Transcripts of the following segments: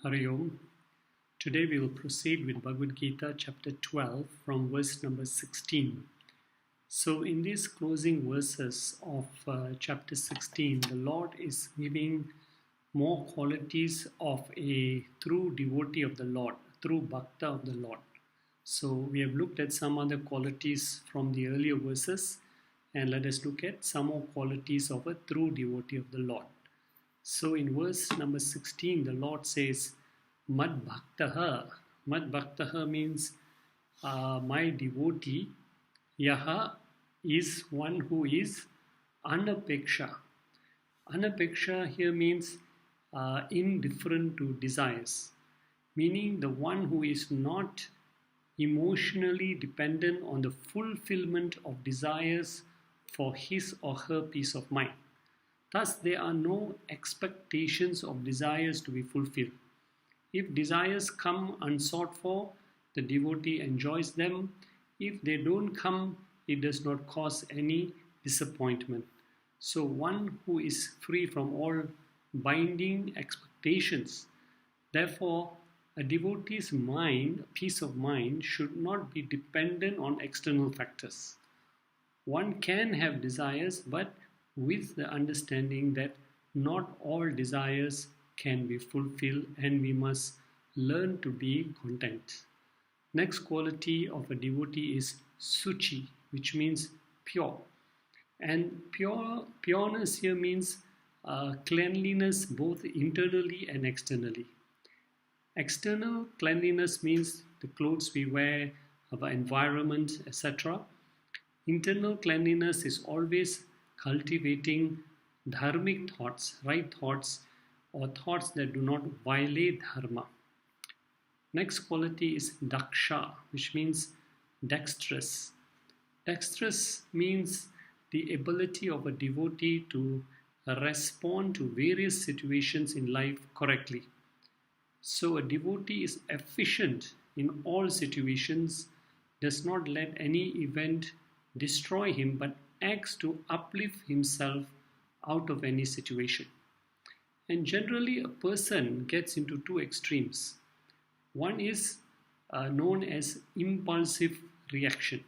Hari Om. Today we will proceed with Bhagavad Gita chapter 12 from verse number 16. So in these closing verses of chapter 16, the Lord is giving more qualities of a true devotee of the Lord, true bhakta of the Lord. So we have looked at some other qualities from the earlier verses, and let us look at some more qualities of a true devotee of the Lord. So in verse number 16, the Lord says, Mad Bhaktaha. Mad Bhaktaha means my devotee. Yaha is one who is anapeksha. Anapeksha here means indifferent to desires, meaning the one who is not emotionally dependent on the fulfillment of desires for his or her peace of mind. Thus, there are no expectations of desires to be fulfilled. If desires come unsought for, the devotee enjoys them. If they don't come, it does not cause any disappointment. So one who is free from all binding expectations. Therefore, a devotee's mind, peace of mind, should not be dependent on external factors. One can have desires, but with the understanding that not all desires can be fulfilled and we must learn to be content. Next quality of a devotee is suchi, which means pure. And pureness here means cleanliness both internally and externally. External cleanliness means the clothes we wear, our environment, etc. Internal cleanliness is always cultivating dharmic thoughts, right thoughts, or thoughts that do not violate dharma. Next quality is daksha, which means dexterous. Dexterous means the ability of a devotee to respond to various situations in life correctly. So a devotee is efficient in all situations, does not let any event destroy him, but acts to uplift himself out of any situation. And generally, a person gets into two extremes. One is known as impulsive reaction.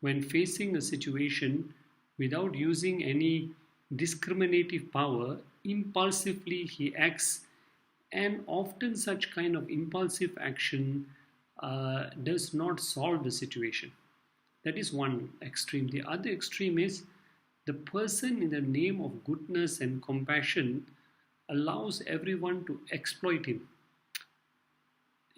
When facing a situation without using any discriminative power, impulsively he acts, and often such kind of impulsive action does not solve the situation. That is one extreme. The other extreme is the person, in the name of goodness and compassion, allows everyone to exploit him.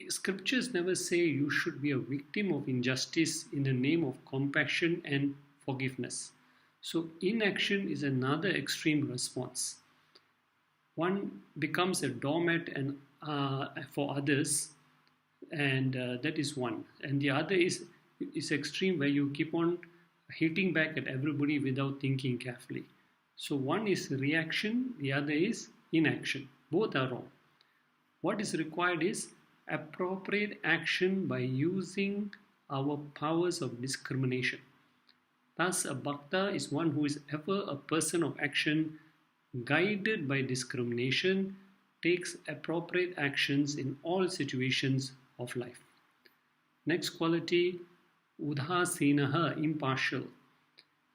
Scriptures never say you should be a victim of injustice in the name of compassion and forgiveness. So inaction is another extreme response. One becomes a doormat and for others, and that is one. And the other is extreme, where you keep on hitting back at everybody without thinking carefully. So one is reaction, the other is inaction. Both are wrong. What is required is appropriate action by using our powers of discrimination. Thus, a bhakta is one who is ever a person of action, guided by discrimination, takes appropriate actions in all situations of life. Next quality, udhasinaha, impartial.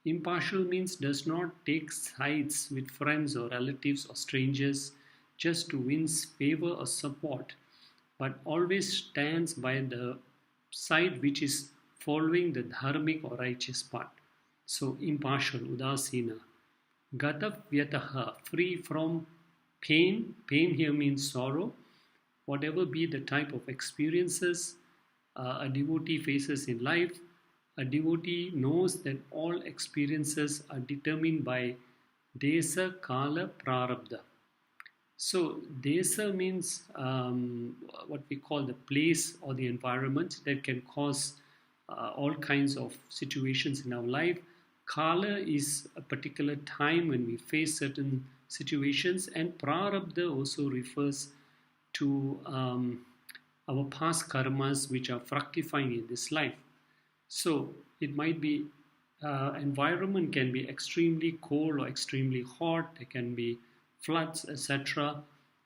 Impartial means does not take sides with friends or relatives or strangers just to win favor or support, but always stands by the side which is following the dharmic or righteous path. So impartial, udasina. Gatavyataha, free from pain. Pain here means sorrow. Whatever be the type of experiences a devotee faces in life, a devotee knows that all experiences are determined by desa, kala, prarabdha. So desa means what we call the place or the environment that can cause all kinds of situations in our life. Kala is a particular time when we face certain situations, and prarabdha also refers to our past karmas which are fructifying in this life. So it might be environment can be extremely cold or extremely hot. There can be floods, etc.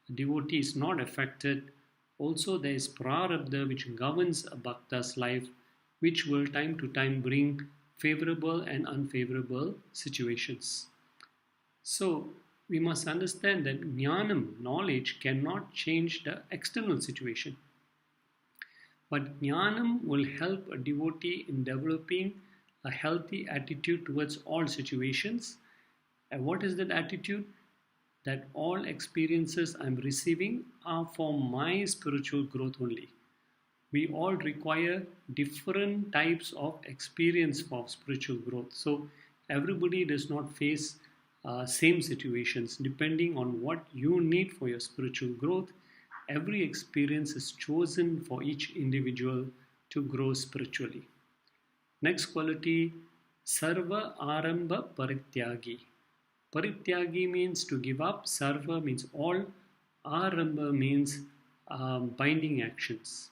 A devotee is not affected. Also, there is prarabdha which governs a bhakta's life, which will time to time bring favorable and unfavorable situations. So, we must understand that jnanam, knowledge, cannot change the external situation. But jnanam will help a devotee in developing a healthy attitude towards all situations. And what is that attitude? That all experiences I'm receiving are for my spiritual growth only. We all require different types of experience for spiritual growth. So everybody does not face same situations. Depending on what you need for your spiritual growth, every experience is chosen for each individual to grow spiritually. Next quality, sarva arambha parityagi. Parityagi means to give up, sarva means all, arambha means binding actions.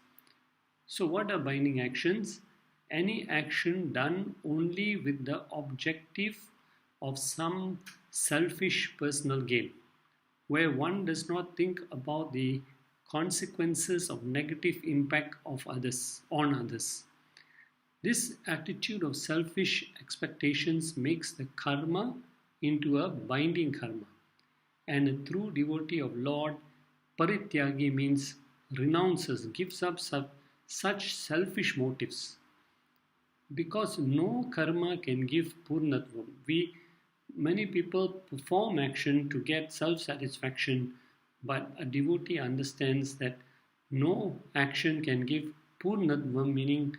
So, what are binding actions? Any action done only with the objective of some selfish personal gain, where one does not think about the consequences of negative impact of others on others. This attitude of selfish expectations makes the karma into a binding karma. And a true devotee of Lord, parityagi means renounces, gives up such selfish motives. Because no karma can give purnatvam. Many people perform action to get self-satisfaction, but a devotee understands that no action can give purnatvam, meaning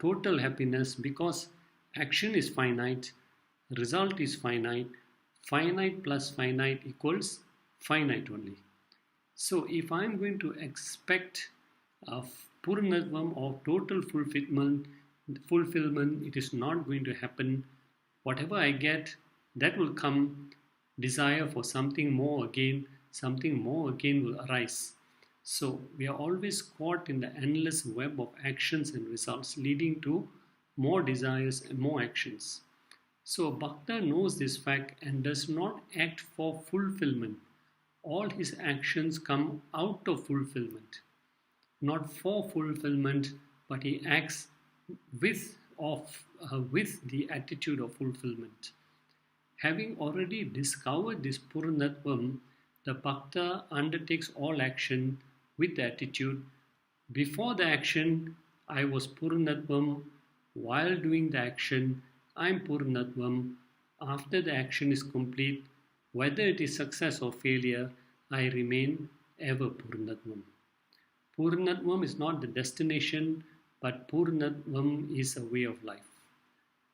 total happiness, because action is finite, result is finite, finite plus finite equals finite only. So if I'm going to expect purnatvam or total fulfillment, it is not going to happen. Whatever I get, that will come. Desire for something more again will arise. So we are always caught in the endless web of actions and results, leading to more desires and more actions. So a bhakta knows this fact and does not act for fulfillment. All his actions come out of fulfillment, not for fulfillment, but he acts with the attitude of fulfillment. Having already discovered this purnatvam, the bhakta undertakes all action with the attitude, before the action I was purnatvam, while doing the action I am purnatvam, after the action is complete, whether it is success or failure, I remain ever purnatvam. Purnatvam is not the destination, but purnatvam is a way of life.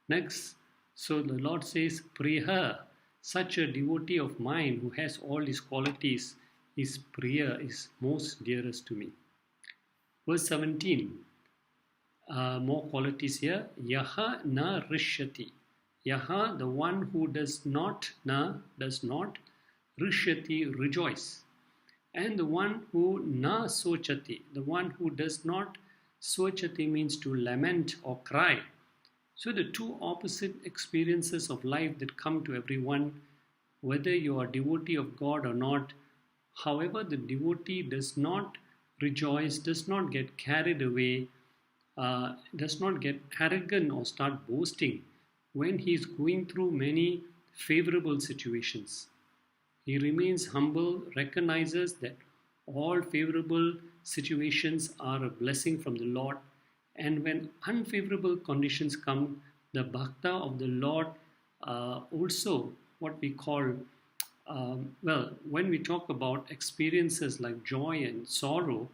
Next, so the Lord says, Priya, such a devotee of mine who has all these qualities, is Priya, is most dearest to me. Verse 17, more qualities here. Yaha na rishyati. Yaha, the one who does not, rishyati, rejoice. And the one who na sochati, the one who does not, sochati means to lament or cry. So the two opposite experiences of life that come to everyone, whether you are a devotee of God or not, however, the devotee does not rejoice, does not get carried away, does not get arrogant or start boasting when he is going through many favorable situations. He remains humble, recognizes that all favorable situations are a blessing from the Lord, and when unfavorable conditions come, the bhakta of the Lord also, what we call, when we talk about experiences like joy and sorrow,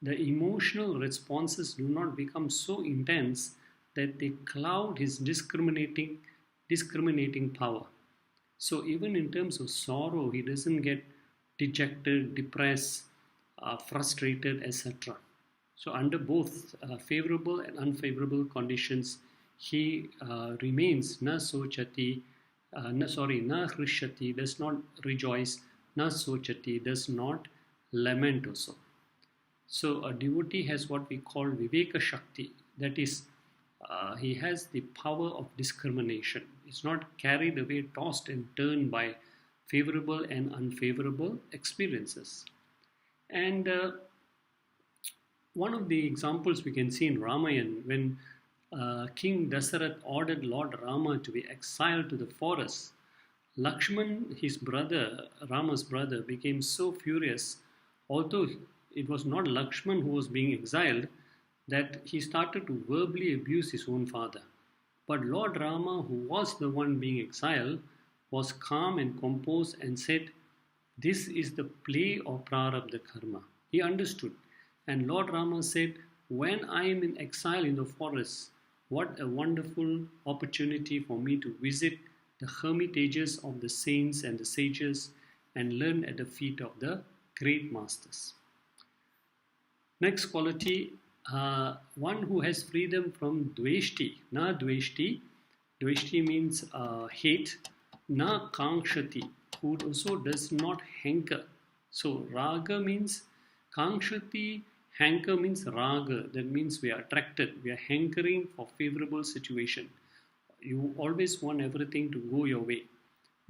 the emotional responses do not become so intense that they cloud his discriminating power. So even in terms of sorrow, he doesn't get dejected, depressed, frustrated, etc. So under both favorable and unfavorable conditions, he remains na sochati, na hrishyati, does not rejoice, na sochati, does not lament also. So a devotee has what we call viveka shakti, that is, he has the power of discrimination. It's not carried away, tossed and turned by favorable and unfavorable experiences. And one of the examples we can see in Ramayana, when King Dasarath ordered Lord Rama to be exiled to the forest, Lakshman, his brother, Rama's brother, became so furious, although it was not Lakshman who was being exiled, that he started to verbally abuse his own father. But Lord Rama, who was the one being exiled, was calm and composed and said, "This is the play of prarabdha karma." He understood. And Lord Rama said, "When I am in exile in the forest, what a wonderful opportunity for me to visit the hermitages of the saints and the sages and learn at the feet of the great masters." Next quality, one who has freedom from dveshti. Na dveshti. Dveshti means hate. Na kankshati, who also does not hanker. So raga means kankshati, hanker means raga. That means we are attracted, we are hankering for favorable situation. You always want everything to go your way.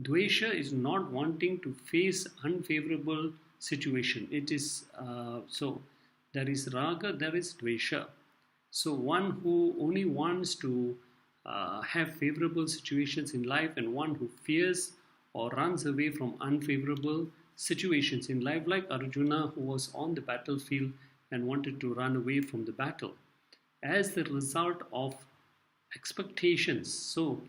Dvesha is not wanting to face unfavorable situation. It is so there is raga, there is dvesha. So one who only wants to have favorable situations in life, and one who fears or runs away from unfavorable situations in life, like Arjuna, who was on the battlefield and wanted to run away from the battle as the result of expectations. So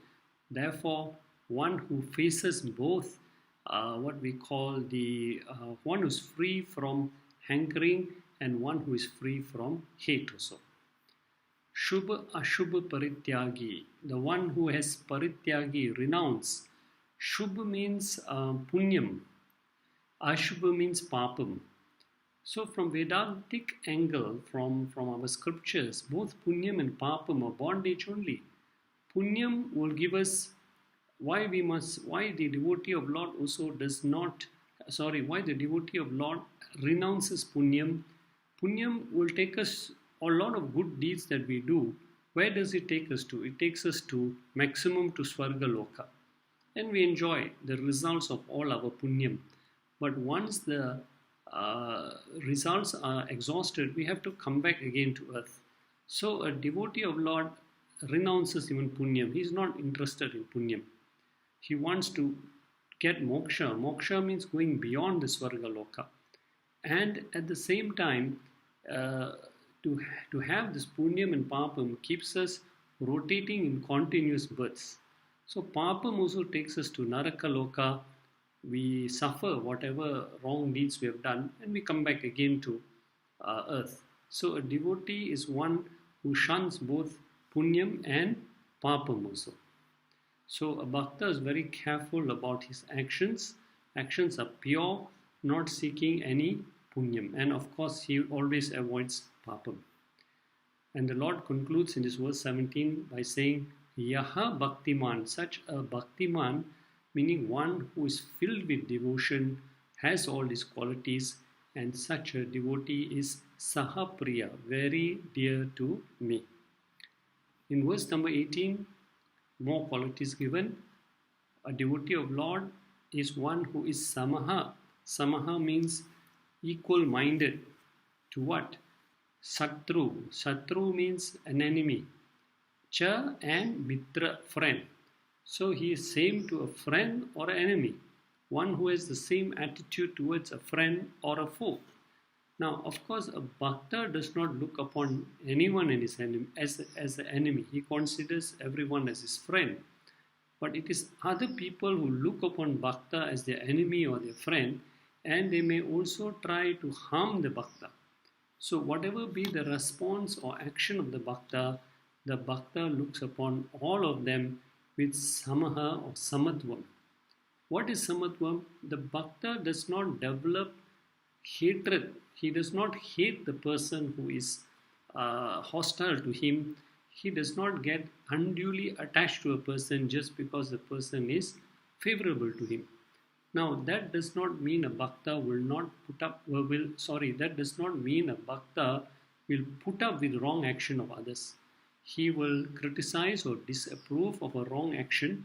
therefore, one who faces both what we call the one who's free from hankering and one who is free from hate also. Shubha Ashubha Parityagi, the one who has Parityagi, renounce. Shubha means punyam, Ashubha means papam. So from Vedantic angle, from our scriptures, both punyam and papam are bondage only. Punyam will give us why the devotee of Lord also does not, why the devotee of Lord renounces punyam. Punyam will take us a lot of good deeds that we do. Where does it take us to? It takes us to maximum to Swarga Loka. And we enjoy the results of all our punyam. But once the results are exhausted, we have to come back again to earth. So a devotee of Lord renounces even punyam. He is not interested in punyam. He wants to get moksha. Moksha means going beyond the Swarga Loka. And at the same time, to have this punyam and papam keeps us rotating in continuous births. So papam also takes us to Naraka Loka. We suffer whatever wrong deeds we have done and we come back again to earth. So a devotee is one who shuns both punyam and papam also. So a bhakta is very careful about his actions. Actions are pure, not seeking any punyam. And of course, he always avoids papam. And the Lord concludes in this verse 17 by saying, Yaha Bhaktiman, such a Bhaktiman, meaning one who is filled with devotion, has all these qualities, and such a devotee is Sahapriya, very dear to me. In verse number 18, more qualities given. A devotee of Lord is one who is Samaha. Samaha means equal-minded. To what? Satru. Satru means an enemy. Cha and Mitra, friend. So he is same to a friend or an enemy. One who has the same attitude towards a friend or a foe. Now, of course, a bhakta does not look upon anyone in his enemy, as the enemy. He considers everyone as his friend. But it is other people who look upon bhakta as their enemy or their friend, and they may also try to harm the bhakta. So whatever be the response or action of the bhakta looks upon all of them with samaha or samatvam. What is samatvam? The bhakta does not develop hatred. He does not hate the person who is hostile to him. He does not get unduly attached to a person just because the person is favorable to him. Now, that does not mean a bhakta that does not mean a bhakta will put up with wrong action of others. He will criticize or disapprove of a wrong action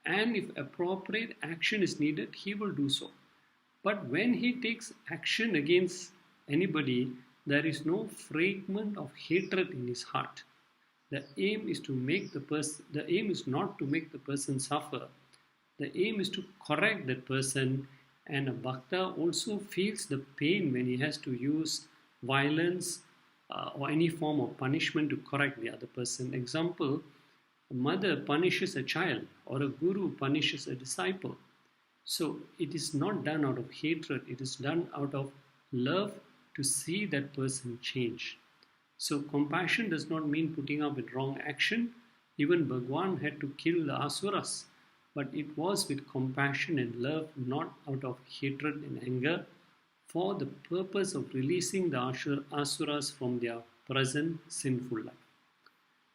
and if appropriate action is needed, he will do so. But when he takes action against anybody, there is no fragment of hatred in his heart. The aim is not to make the person suffer. The aim is to correct that person, and a bhakta also feels the pain when he has to use violence or any form of punishment to correct the other person. Example, a mother punishes a child or a guru punishes a disciple. So it is not done out of hatred, it is done out of love to see that person change. So compassion does not mean putting up with wrong action. Even Bhagwan had to kill the asuras, but it was with compassion and love, not out of hatred and anger, for the purpose of releasing the asuras from their present sinful life.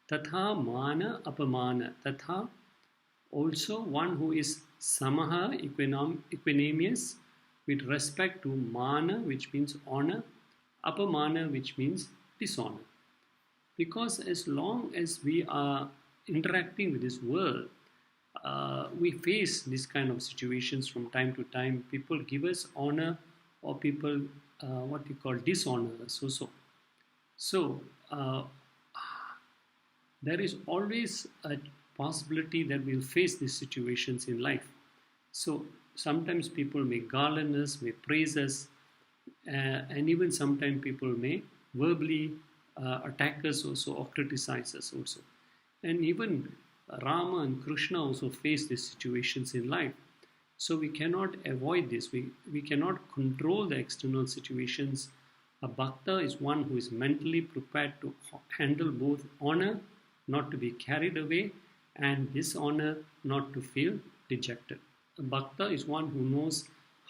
Tatha mana apamana. Tatha, also one who is samaha, equanimous, with respect to mana, which means honor, apamana, which means dishonor. Because as long as we are interacting with this world, we face this kind of situations from time to time. People give us honor, or people what we call dishonor us also. So there is always a possibility that we'll face these situations in life. So sometimes people may garland us, may praise us, and even sometimes people may verbally attack us also or criticize us also. And even Rama and Krishna also face these situations in life. So we cannot avoid this. We cannot control the external situations. A bhakta is one who is mentally prepared to handle both honor, not to be carried away, and dishonor, not to feel dejected. A bhakta is one who knows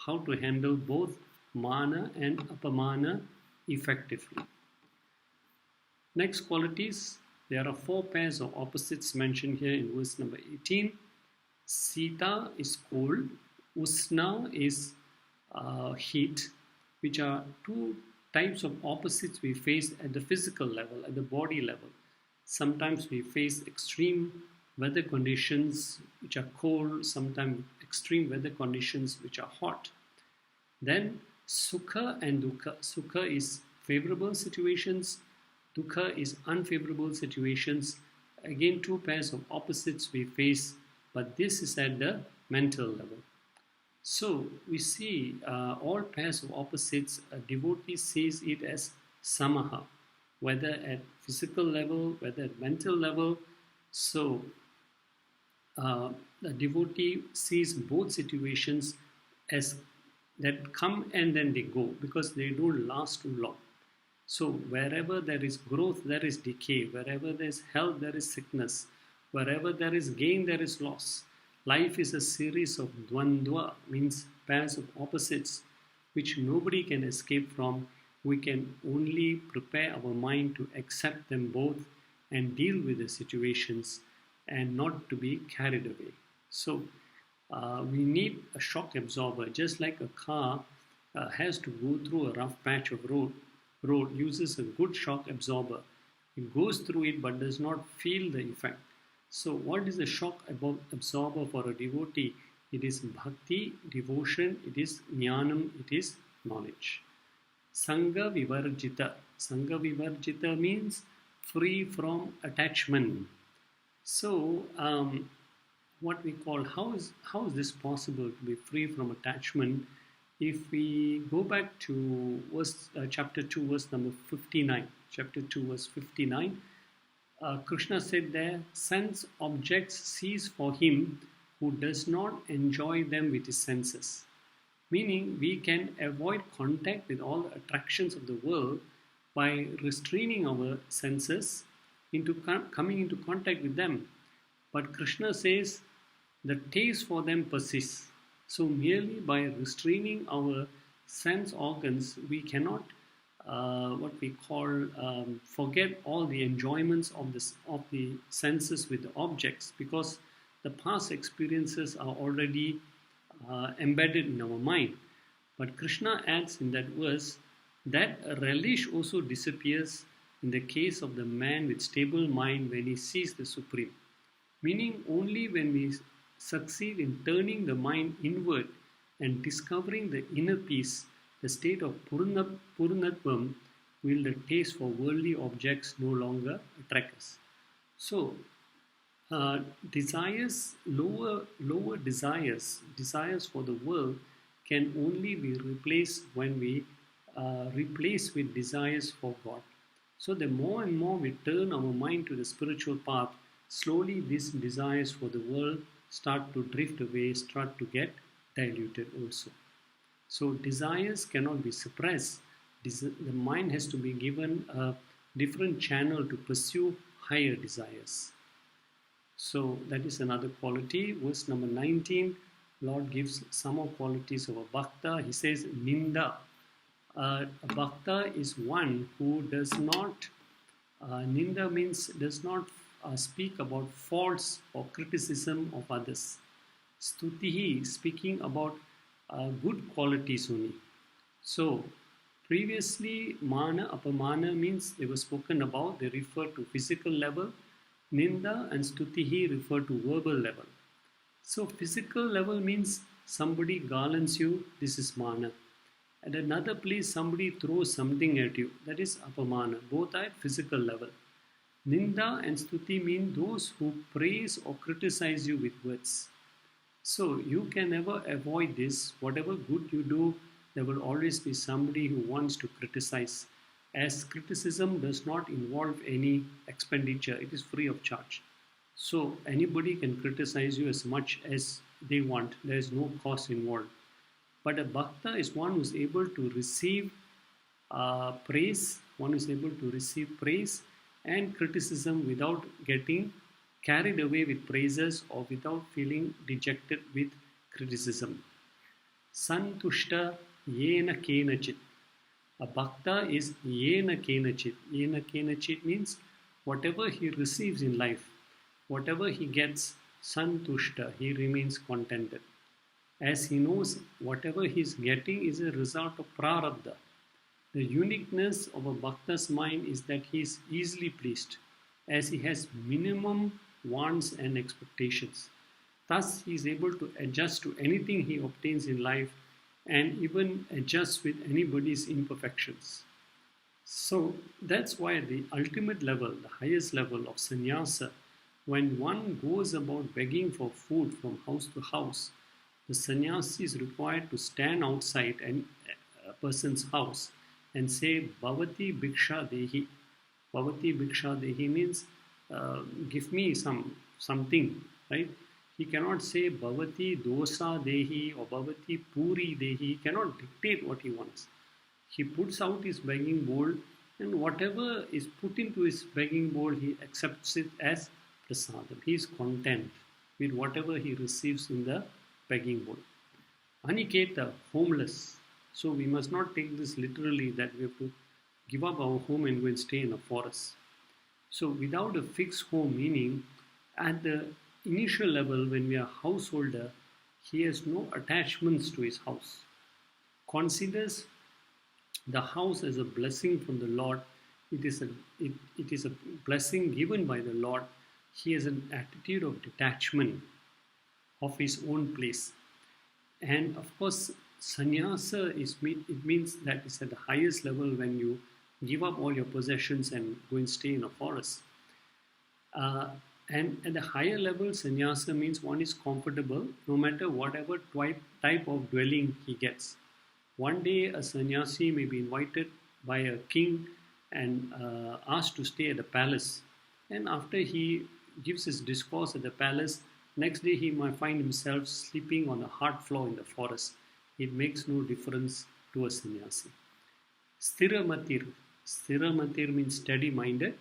how to handle both mana and apamana effectively. Next qualities, there are 4 pairs of opposites mentioned here in verse number 18. Sita is cold, Usna is heat, which are 2 types of opposites we face at the physical level, at the body level. Sometimes we face extreme weather conditions which are cold, sometimes extreme weather conditions which are hot. Then Sukha and Dukkha. Sukha is favorable situations, Dukkha is unfavorable situations. Again, 2 pairs of opposites we face, but this is at the mental level. So we see all pairs of opposites, a devotee sees it as samaha, whether at physical level, whether at mental level. So the devotee sees both situations as that come and then they go, because they don't last too long. So wherever there is growth, there is decay. Wherever there is health, there is sickness. Wherever there is gain, there is loss. Life is a series of dvandva, means pairs of opposites, which nobody can escape from. We can only prepare our mind to accept them both and deal with the situations and not to be carried away. So we need a shock absorber, just like a car has to go through a rough patch of road uses a good shock absorber. It goes through it but does not feel the effect. So what is a shock absorber for a devotee? It is bhakti, devotion, it is jnanam, it is knowledge. Sangha vivarjita. Sangha vivarjita means free from attachment. So what we call, how is this possible to be free from attachment? If we go back to chapter 2, verse number 59, chapter 2, verse 59, Krishna said there, sense objects cease for him who does not enjoy them with his senses. Meaning, we can avoid contact with all the attractions of the world by restraining our senses into coming into contact with them. But Krishna says the taste for them persists. So merely by restraining our sense organs, we cannot forget all the enjoyments of the senses with the objects, because the past experiences are already embedded in our mind. But Krishna adds in that verse that relish also disappears in the case of the man with stable mind when he sees the Supreme. Meaning, only when we succeed in turning the mind inward and discovering the inner peace, the state of Purnatvam, will the taste for worldly objects no longer attract us. So, desires, lower desires for the world can only be replaced when we replace with desires for God. So the more and more we turn our mind to the spiritual path, slowly these desires for the world start to drift away, start to get diluted also. So desires cannot be suppressed. The mind has to be given a different channel to pursue higher desires. So that is another quality. Verse number 19, Lord gives some of qualities of a bhakta. He says, Ninda. A bhakta is one who does not, Ninda means does not speak about faults or criticism of others. Stutihi, speaking about good qualities only. So, previously, mana, apamana means they were spoken about, they refer to physical level. Ninda and stutihi refer to verbal level. So, physical level means somebody garlands you, this is mana. At another place, somebody throws something at you, that is apamana. Both are at physical level. Ninda and stuti mean those who praise or criticize you with words. So you can never avoid this. Whatever good you do, there will always be somebody who wants to criticize. As criticism does not involve any expenditure, it is free of charge. So anybody can criticize you as much as they want. There is no cost involved. But a bhakta is one who is able to receive praise, one who is able to receive praise and criticism without getting carried away with praises or without feeling dejected with criticism. Santushta yena kenachit. A bhakta is yena kenachit. Yena kenachit means whatever he receives in life, whatever he gets, santushta, he remains contented. As he knows whatever he is getting is a result of prarabdha. The uniqueness of a bhakta's mind is that he is easily pleased, as he has minimum wants and expectations. Thus, he is able to adjust to anything he obtains in life and even adjust with anybody's imperfections. So, that's why the ultimate level, the highest level of sannyasa, when one goes about begging for food from house to house, the sannyasi is required to stand outside a person's house and say, Bhavati Bhiksha Dehi. Bhavati Bhiksha Dehi means, give me something, right? He cannot say Bhavati Dosa Dehi or Bhavati Puri Dehi. He cannot dictate what he wants. He puts out his begging bowl, and whatever is put into his begging bowl, he accepts it as prasadam. He is content with whatever he receives in the begging bowl. Aniketa, homeless. So we must not take this literally that we have to give up our home and go and stay in a forest. So without a fixed home, meaning at the initial level when we are householder, he has no attachments to his house. Considers the house as a blessing from the Lord. It is a blessing given by the Lord. He has an attitude of detachment of his own place. And of course, sannyasa it means that it's at the highest level when you give up all your possessions and go and stay in a forest. And at the higher level, sannyasa means one is comfortable no matter whatever type of dwelling he gets. One day a sannyasi may be invited by a king and asked to stay at the palace. And after he gives his discourse at the palace, next day he might find himself sleeping on a hard floor in the forest. It makes no difference to a sannyasi. Sthiramatir. Sthiramatir means steady-minded.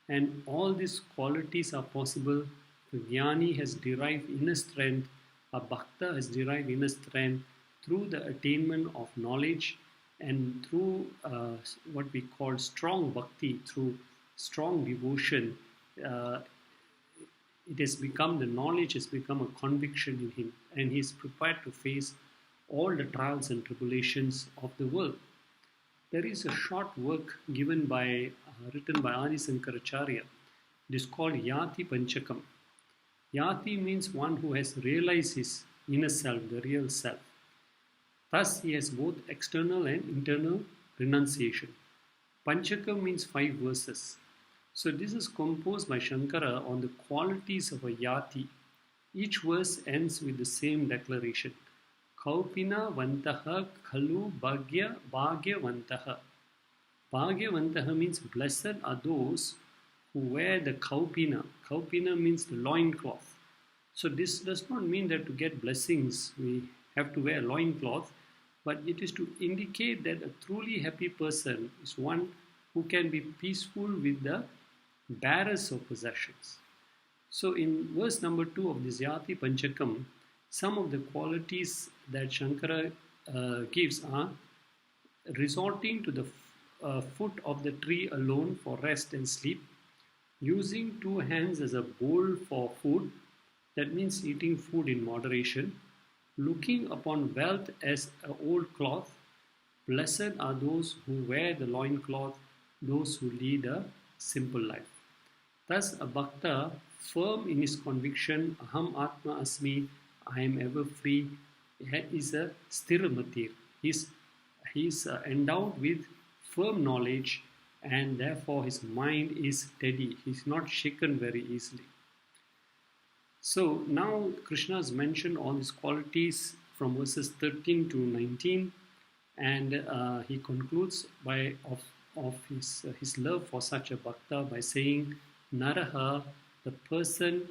And all these qualities are possible. The jnani has derived inner strength. A bhakta has derived inner strength through the attainment of knowledge and through what we call strong bhakti, through strong devotion. The knowledge has become a conviction in him, and he is prepared to face all the trials and tribulations of the world. There is a short work written by Adi Sankaracharya. It is called Yati Panchakam. Yati means one who has realized his inner self, the real self. Thus, he has both external and internal renunciation. Panchakam means 5 verses. So, this is composed by Shankara on the qualities of a yati. Each verse ends with the same declaration. Kaupina vantaha khalu bhagyavantaha. Bhagyavantaha means blessed are those who wear the kaupina. Kaupina means the loincloth. So this does not mean that to get blessings we have to wear a loincloth, but it is to indicate that a truly happy person is one who can be peaceful with the bearers of possessions. So in verse number 2 of this Yati Panchakam, some of the qualities that Shankara gives are resorting to the foot of the tree alone for rest and sleep, using 2 hands as a bowl for food, that means eating food in moderation, looking upon wealth as an old cloth. Blessed are those who wear the loincloth, those who lead a simple life. Thus, a bhakta, firm in his conviction, Aham Atma Asmi, I am ever free, is a sthiramatir. He is endowed with firm knowledge, and therefore his mind is steady. He is not shaken very easily. So now Krishna has mentioned all these qualities from verses 13 to 19, and he concludes of his love for such a bhakta by saying, Naraha, the person,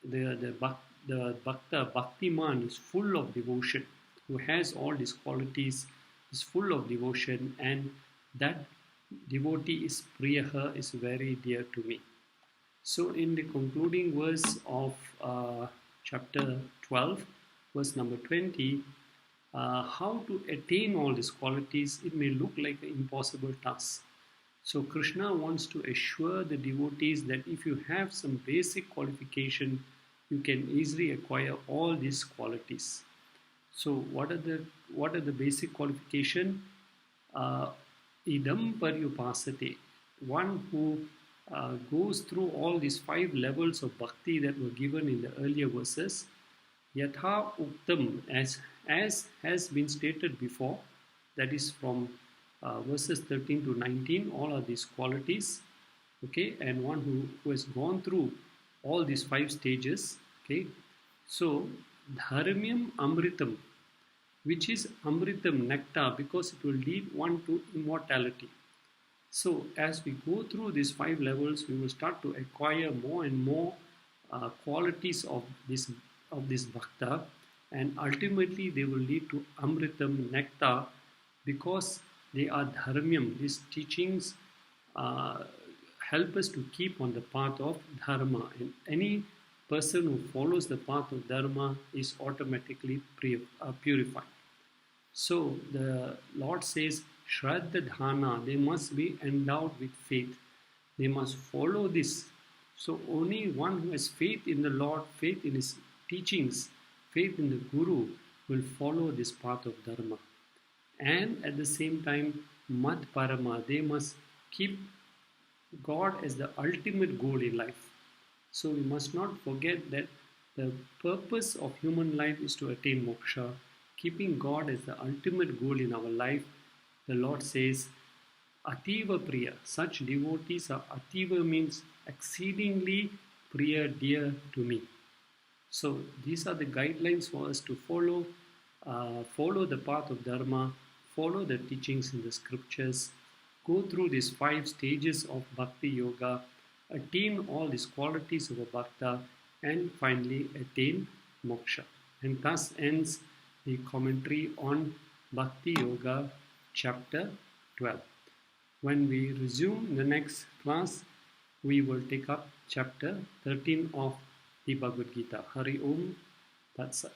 the bhakta, bhaktiman, is full of devotion, who has all these qualities, is full of devotion, and that devotee is priyaha, is very dear to me. So in the concluding verse of chapter 12, verse number 20, how to attain all these qualities, it may look like an impossible task. So Krishna wants to assure the devotees that if you have some basic qualification, you can easily acquire all these qualities. So what are the basic qualification? Idam paryupasate, one who goes through all these 5 levels of bhakti that were given in the earlier verses. Yatha uktam, as has been stated before, that is from verses 13 to 19, all are these qualities, okay, and one who has gone through all these 5 stages, okay. So dharmyam amritam, which is amritam, nectar, because it will lead one to immortality. So as we go through these 5 levels, we will start to acquire more and more qualities of this bhakta, and ultimately they will lead to amritam, nectar, because they are dharmyam. These teachings help us to keep on the path of dharma, and any person who follows the path of dharma is automatically purified. So the Lord says, Shraddha Dhana, they must be endowed with faith. They must follow this. So only one who has faith in the Lord, faith in his teachings, faith in the Guru, will follow this path of Dharma. And at the same time, Mad Parama, they must keep God as the ultimate goal in life. So we must not forget that the purpose of human life is to attain moksha. Keeping God as the ultimate goal in our life, the Lord says, Ativa Priya. Such devotees are Ativa, means exceedingly Priya, dear to me. So these are the guidelines for us to follow. Follow the path of Dharma, follow the teachings in the scriptures, go through these 5 stages of Bhakti Yoga, attain all these qualities of a Bhakta, and finally attain moksha. And thus ends the commentary on Bhakti Yoga chapter 12. When we resume in the next class, we will take up chapter 13 of the Bhagavad Gita. Hari Om Tat Sat.